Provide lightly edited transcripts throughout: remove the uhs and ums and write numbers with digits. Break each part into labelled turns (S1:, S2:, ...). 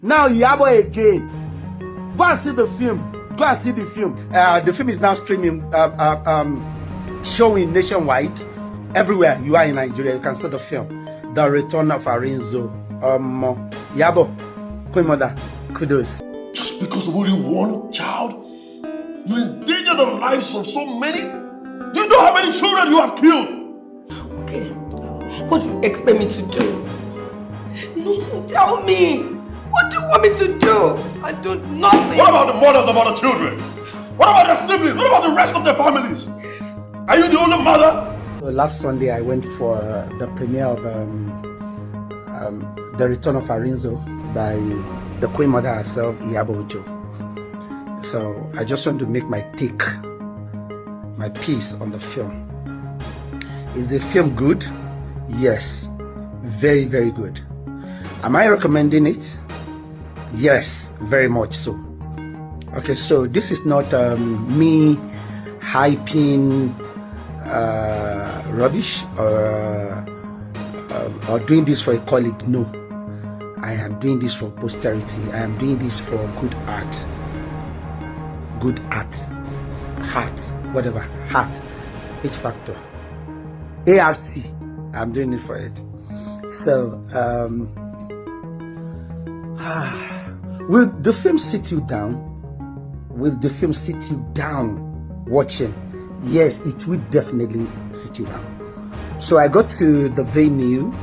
S1: Now Yabo again. Go and see the film. Go and see the film. The film is now streaming, showing nationwide. Everywhere you are in Nigeria, you can see the film. The Return of Arinzo. Yabo, Queen Mother, kudos.
S2: Just because of only one child, you endanger the lives of so many? Do you know how many children you have killed?
S3: Okay, what do you expect me to do? No, tell me. What do you want me to do? I do nothing.
S2: What about the mothers of other children? What about their siblings? What about the rest of their families? Are you the only mother?
S1: Last Sunday, I went for the premiere of The Return of Arinzo by the Queen Mother herself, Iyabo Ojo. So I just want to make my take, my piece on the film. Is the film good? Yes, very, very good. Am I recommending it? Yes, very much so. Okay, so this is not me hyping rubbish or doing this for a colleague. No, I am doing this for posterity. I am doing this for good art, heart, whatever, heart, H factor, ART. I'm doing it for it. So will the film sit you down? Will the film sit you down watching? Yes, it will definitely sit you down. So I got to the venue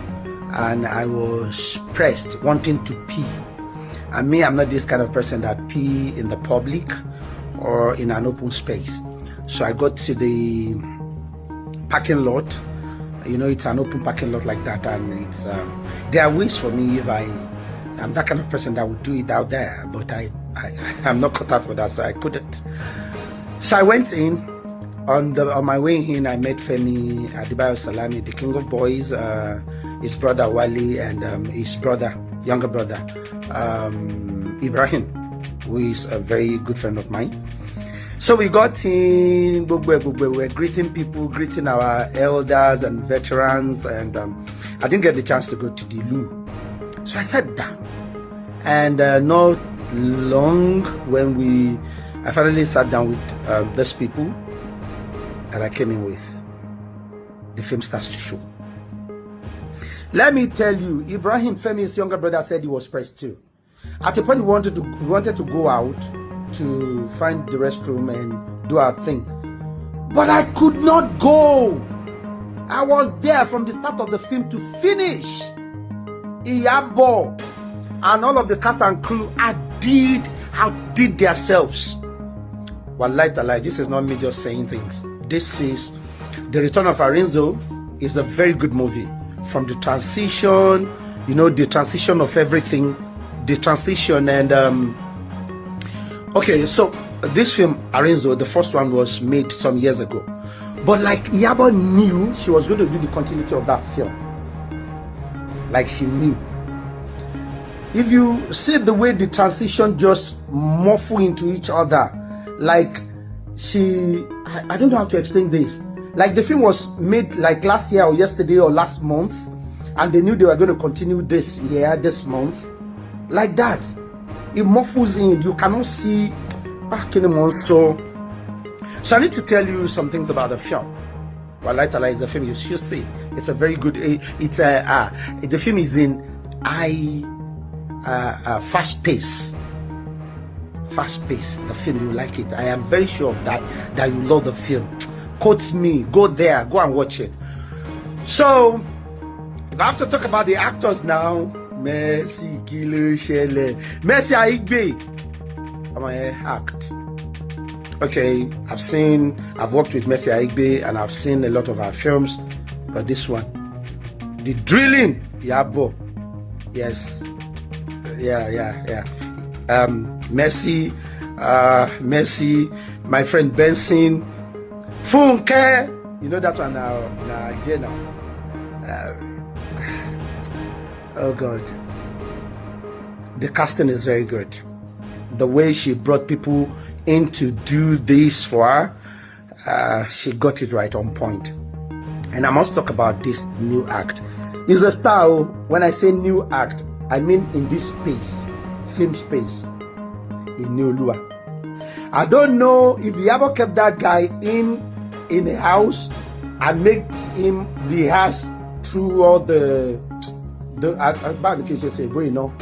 S1: and I was pressed, wanting to pee. And me, I'm not this kind of person that pee in the public or in an open space. So I got to the parking lot. You know, it's an open parking lot like that, and it's there are ways for me if I'm that kind of person that would do it out there, but I'm not cut out for that, so I couldn't. So I went in. On my way in, I met Femi Adebayo Salami, the king of boys, his brother Wali, and his younger brother Ibrahim, who is a very good friend of mine. So we got in, we're greeting people, greeting our elders and veterans, and I didn't get the chance to go to the loo. So I sat down, and not long when I finally sat down with those people that I came in with, the film starts to show. Let me tell you, Ibrahim, Femi's younger brother, said he was pressed too. At the point we wanted to go out to find the restroom and do our thing, but I could not go. I was there from the start of the film to finish. Iyabo and all of the cast and crew outdid themselves. Wallahi talai, this is not me just saying things. This is The Return of Arinzo. Is a very good movie. From the transition, the transition of everything, the transition and okay, so this film Arinzo, the first one was made some years ago, but like Iyabo knew she was going to do the continuity of that film. Like she knew. If you see the way the transition just muffle into each other, like I don't know how to explain this. Like the film was made like last year or yesterday or last month, and they knew they were going to continue this year, this month. Like that. It muffles in. You cannot see back in the month. So I need to tell you some things about the film. Wallahi Ta'ala is the film you should see. It's a very good. The film is in fast pace. Fast pace. The film, you like it. I am very sure of that you love the film. Quote me. Go there. Go and watch it. So if I have to talk about the actors now, Mercy Aigbe. Come on, act. Okay, I've worked with Mercy Aigbe and I've seen a lot of her films, but this one, the drilling, Yabo, yes, yeah. Mercy, my friend Benson, Funke, you know that one now, Jenna. Oh God, the casting is very good. The way she brought people in to do this for her, she got it right on point. And I must talk about this new act. It's a style. When I say new act, I mean in this space, film space in Neolua. I don't know if Yabo kept that guy in a house and make him rehearse through all the bad case you say, but you know,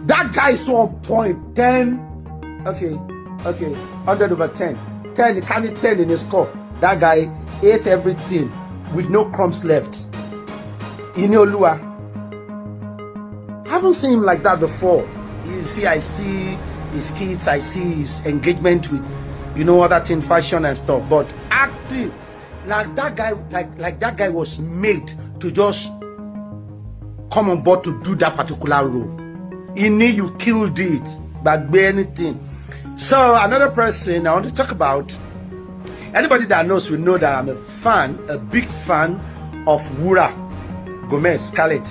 S1: that guy is so on point. 10, okay, 100 over 10. 10, he carried 10 in his score. That guy ate everything with no crumbs left. In Neolua. I haven't seen him like that before. You see, I see his kids, I see his engagement with, other thing, fashion and stuff. But acting, like that guy, like that guy was made to just come on board to do that particular role. You killed it, but be anything. So another person I want to talk about. Anybody that knows will know that I'm a big fan of Wura Gomez Scarlett.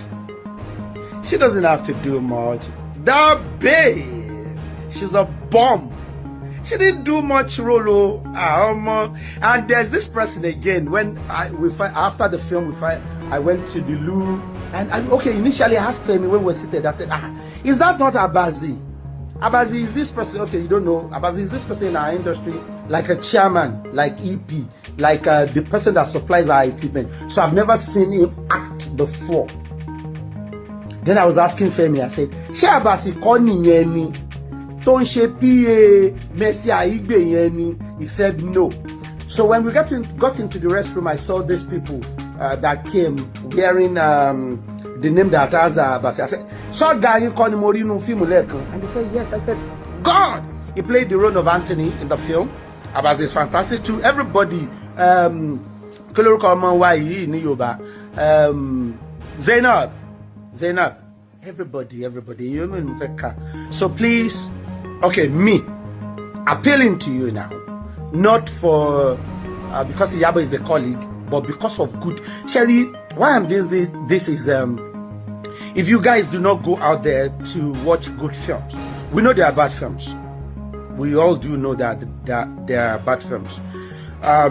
S1: She doesn't have to do much. That babe, she's a bomb. She didn't do much role. And there's this person again. When after the film, I went to the loo, and initially I asked Femi when we were seated. I said, is that not Abazi? Abazi is this person. Okay, you don't know. Abazi is this person in our industry, like a chairman, like EP, like the person that supplies our equipment. So I've never seen him act before. Then I was asking Femi, I said, ṣé Abazi kọ́ nìyẹn ni? Tó ń ṣe PA Mercy Aigbe yẹn ni? He said no. So when we got into the restroom, I saw these people that came wearing the name that has Abazi. I said, so guy you call him Morino film lekan? And they said yes. I said, God! He played the role of Anthony in the film. Abazi is fantastic too. Everybody, Yoruba, Zainab, everybody, so please, me, appealing to you now, not for, because Yabo is a colleague, but because of good. Sherry, why I'm doing this is, if you guys do not go out there to watch good films, we know there are bad films. We all do know that there are bad films. I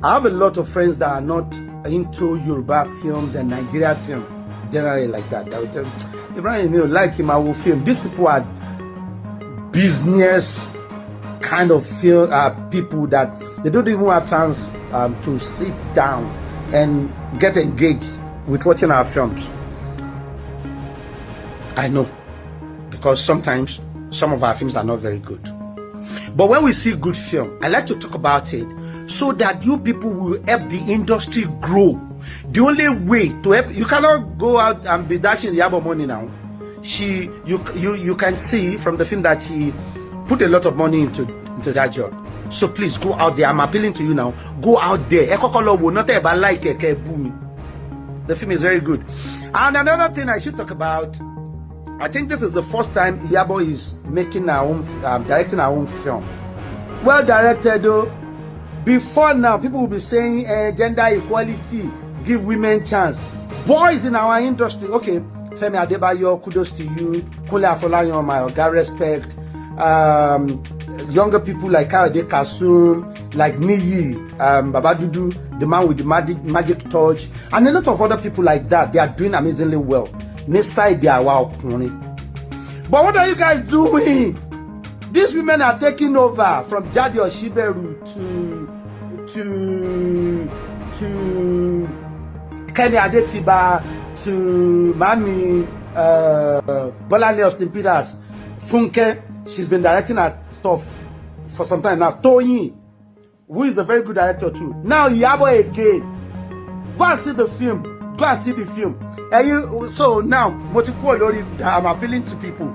S1: have a lot of friends that are not into Yoruba films and Nigeria film, generally like that. They will tell me, Ibrahim, like him, I will film. These people are business kind of people that they don't even have chance to sit down and get engaged with watching our films. I know, because sometimes some of our films are not very good. But when we see good film, I like to talk about it so that you people will help the industry grow. The only way to help, you cannot go out and be dashing Yabo money now. You can see from the film that she put a lot of money into that job. So please go out there. I'm appealing to you now. Go out there. The film is very good. And another thing I should talk about, I think this is the first time Yabo is making our own, directing our own film. Well directed though. Before now, people will be saying gender equality, give women chance. Boys in our industry, okay, Femi Adebayo, kudos to you. Kunle Afolayan, my oga, respect. Younger people like Kayode Kasum, like Niyi, Baba Dudu, the man with the magic touch, and a lot of other people like that. They are doing amazingly well. Nesai they are wow. But what are you guys doing? These women are taking over from Daddy Oshiberu to Kenny Adetiba to Mami Bolani Austin Peters. Funke, she's been directing her stuff for some time now. Toyin, who is a very good director too. Now Yabo again. Go and see the film. Go and see the film. And so now, I'm appealing to people.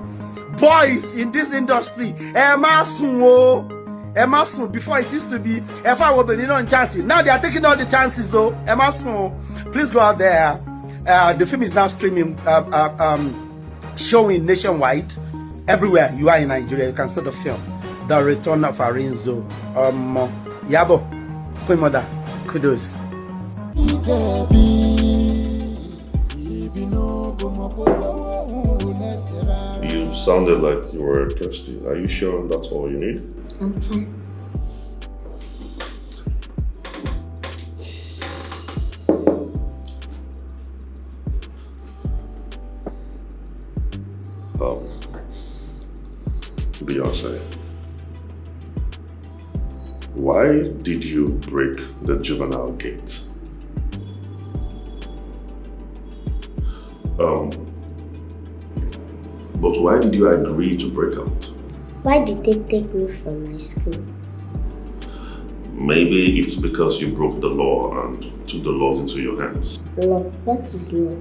S1: Boys in this industry, before it used to be, if I were on chances. Now they are taking all the chances though. Please go out there. The film is now streaming, showing nationwide. Everywhere you are in Nigeria, you can see the film. The Return of Arinzo. Yabo, Queen Mother, kudos.
S2: You sounded like you were thirsty. Are you sure that's all you need?
S4: I'm fine.
S2: Beyonce, why did you break the juvenile gate? But why did you agree to break out?
S4: Why did they take me from my school?
S2: Maybe it's because you broke the law and took the laws into your hands.
S4: Law? What is law?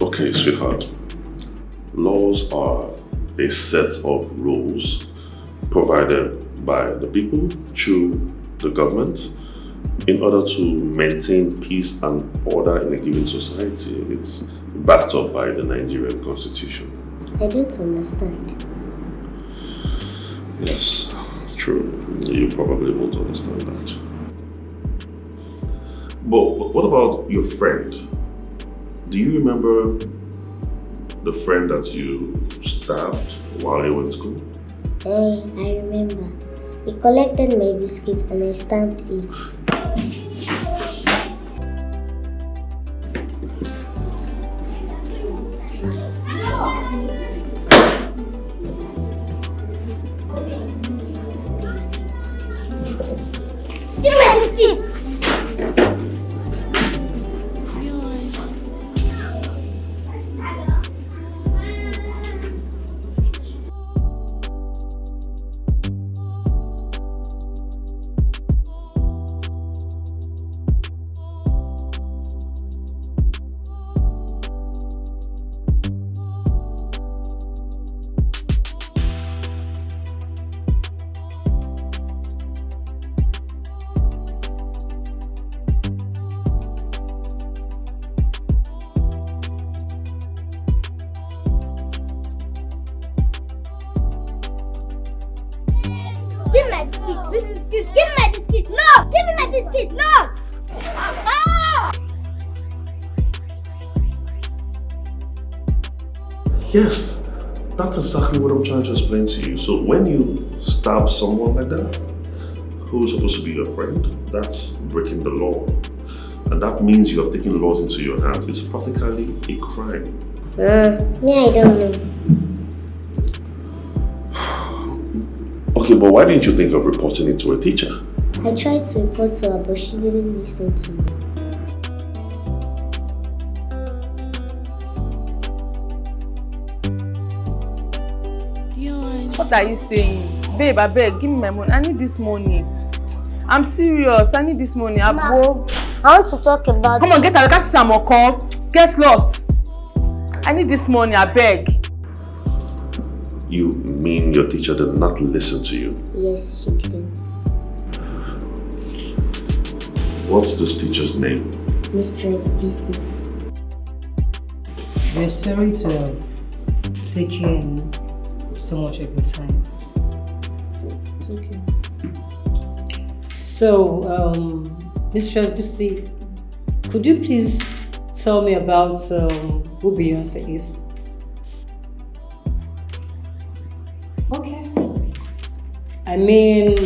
S2: Okay, sweetheart. Laws are a set of rules provided by the people through the government in order to maintain peace and order in a given society. It's backed up by the Nigerian constitution.
S4: I don't understand.
S2: Yes, true. You probably won't understand that. But what about your friend? Do you remember the friend that you stabbed while you were in school?
S4: I remember. He collected my biscuits and I stabbed him.
S5: Give me a biscuit! Give me my biscuit! Give me my biscuit! No! Give me my biscuit! No! Ah!
S2: Yes, that's exactly what I'm trying to explain to you. So when you stab someone like that, who's supposed to be your friend, that's breaking the law. And that means you have taken laws into your hands. It's practically a crime.
S4: Me, I don't know.
S2: Okay, but why didn't you think of reporting it to a teacher?
S4: I tried to report to her, but she didn't listen to me.
S6: What are you saying? Babe, I beg, give me my money. I need this money. I'm serious. I need this money.
S4: I want to talk about...
S6: Come on, get out. I can't some call. Get lost. I need this money. I beg.
S2: You mean your teacher did not listen to you?
S4: Yes, she didn't.
S2: What's this teacher's name?
S4: Mistress BC.
S7: We're sorry to have taken so much of your time.
S6: It's okay.
S7: So, Mistress BC, could you please tell me about who Beyonce is? Okay. I mean,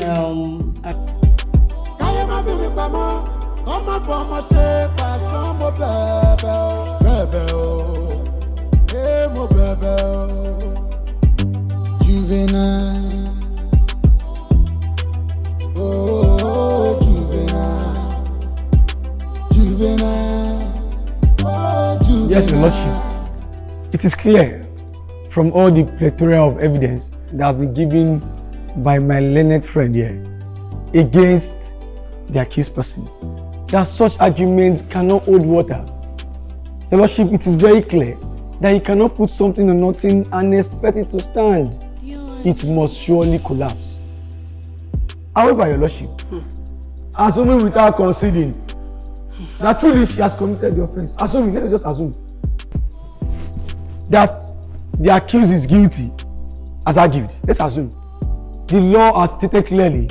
S8: Juvenile. Oh, juvenile. Juvenile. Oh, juvenile.
S9: Yes, Your Lordship. It is clear from all the plethora of evidence that have been given by my learned friend here against the accused person that such arguments cannot hold water. Your Lordship, it is very clear that you cannot put something on nothing and expect it to stand. It must surely collapse. However, Your Lordship, assuming without conceding that truly she has committed the offense, assuming, let us just assume that the accused is guilty as argued. Let's assume the law has stated clearly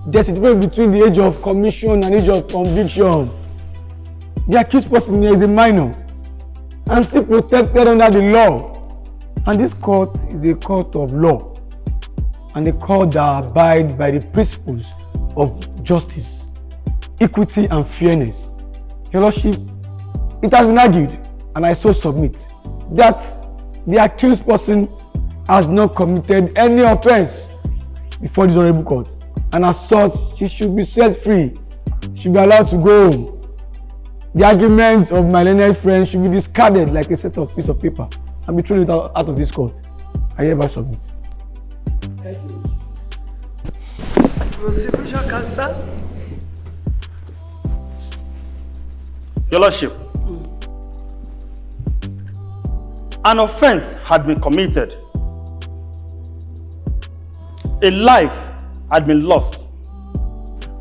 S9: there's a difference between the age of commission and age of conviction. The accused person here is a minor and still protected under the law. And this court is a court of law and a court that abides by the principles of justice, equity, and fairness. Your Lordship, it has been argued, and I so submit, that the accused person has not committed any offense before this honorable court, and as such, she should be set free. She should be allowed to go home. The arguments of my learned friend should be discarded like a set of piece of paper and be thrown out of this court. I hereby submit.
S10: Thank you. Prosecution counsel.
S11: Your Lordship, an offense had been committed. A life had been lost.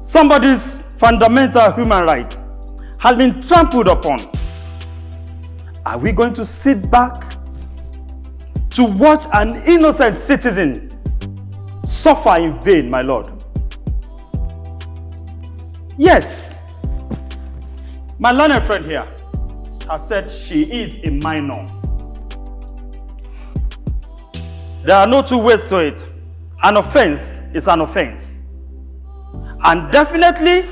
S11: Somebody's fundamental human rights had been trampled upon. Are we going to sit back to watch an innocent citizen suffer in vain, my lord? Yes, my learned friend here has said she is a minor. There are no two ways to it. An offense is an offense. And definitely,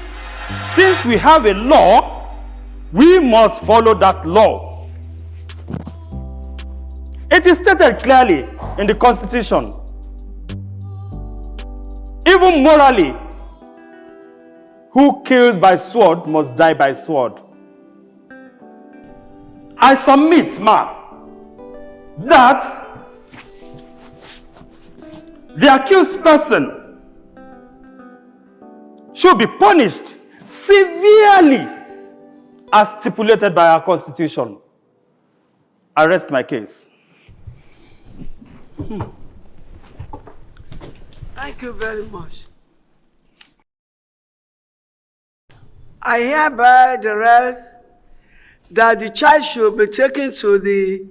S11: since we have a law, we must follow that law. It is stated clearly in the Constitution. Even morally, who kills by sword must die by sword. I submit, ma, that the accused person should be punished severely as stipulated by our Constitution. I rest my case.
S10: Thank you very much. I hereby direct that the child should be taken to the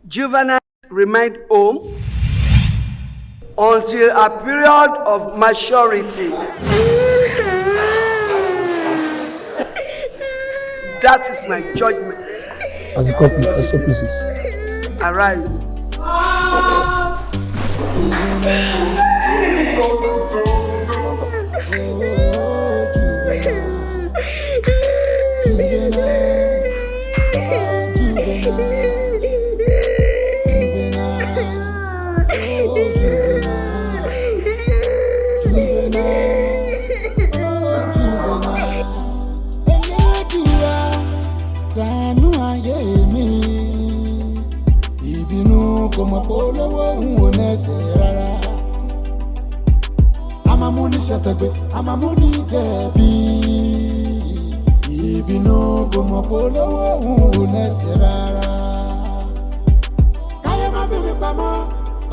S10: juvenile remand home until a period of maturity. That is my judgment.
S9: As a couple, as so pleases.
S10: Arise.
S8: Como polówó ń wò nẹ́sẹ̀ rárá. Àmàmúni ṣẹ̀ṣẹ̀gbẹ̀, àmàmúni jẹ̀bi. Ìbínú como polówó ń wò nẹ́sẹ̀ rárá. Káyé má fi mi pamọ́,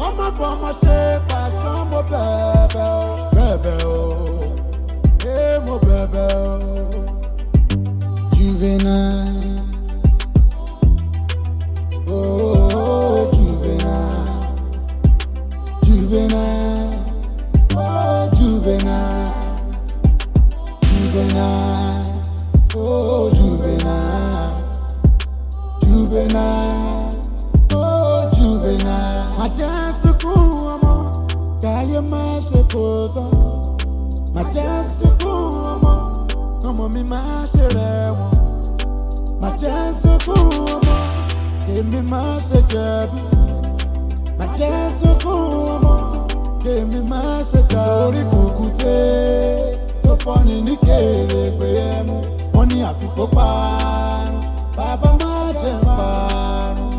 S8: ọmọ fún ọmọ ṣe pàṣán mo bẹ̀bẹ̀ o. Bẹ̀bẹ̀ o, mo bẹ̀bẹ̀ o. Juvenile. Oh, juvenile, oh juvenile, juvenile, oh juvenile, juvenile, oh juvenile. Má jẹ́ sunkún ọmọ, káyé má ṣe kó tán. Má jẹ́ sunkún ọmọ, ọmọ mi má ṣe rẹ̀wọ̀n. Má jẹ́ sunkún ọmọ, èmi má ṣe jẹ̀bi. Má jẹ́ sunkún ọmọ, èmi má ṣe ká orí kùkùté ló fọ́ni ní kéré pé ẹ mú wọn ní àfikún parun bàbá má jẹ́ parun.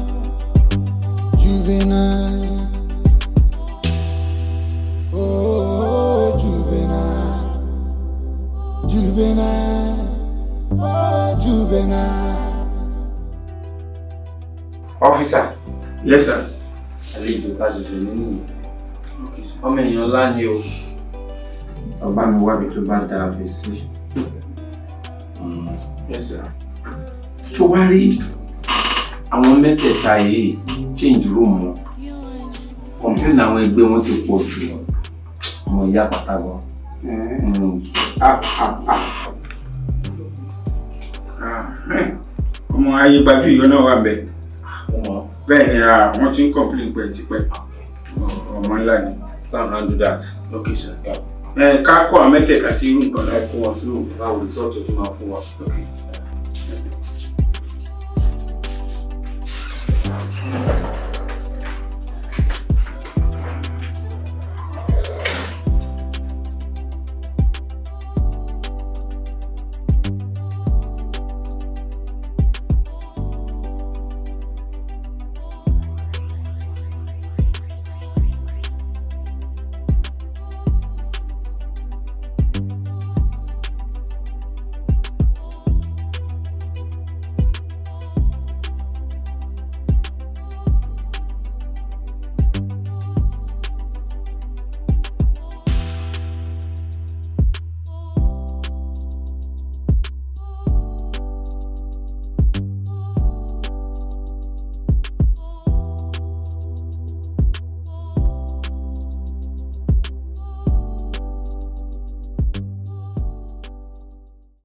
S8: Juvenile, oh juvenile, juvenile, oh juvenile.
S1: Officer.
S12: Yes, sir.
S1: Àlejò tá a ṣẹ̀ṣẹ̀ nínú mi. Ọmọ èèyàn ńlá ni o. Ọba mi wábi tó bá dára fi sí.
S12: Yes, sir.
S1: Ṣó wá rí àwọn mẹ́tẹ̀ẹ̀ta yìí change room wọn. Complain àwọn ẹgbẹ́ wọn ti pọ̀ jù. Ọmọ ìyá pátá gan.
S12: Ọmọ ayé gbajú ìyọ́ náà wà bẹ́ẹ̀. Bẹ́ẹ̀ ni wọ́n ti ń complain pẹ̀ tipẹ́. Ọmọ ńlá ni.
S1: Can handle that.
S12: Okay, sir. Ká kọ́ àwọn mẹ́tẹ̀ẹ̀ta sí irú nǹkan náà.
S1: Kó wọn sínú báwo result tó máa fún wa.
S12: Okay.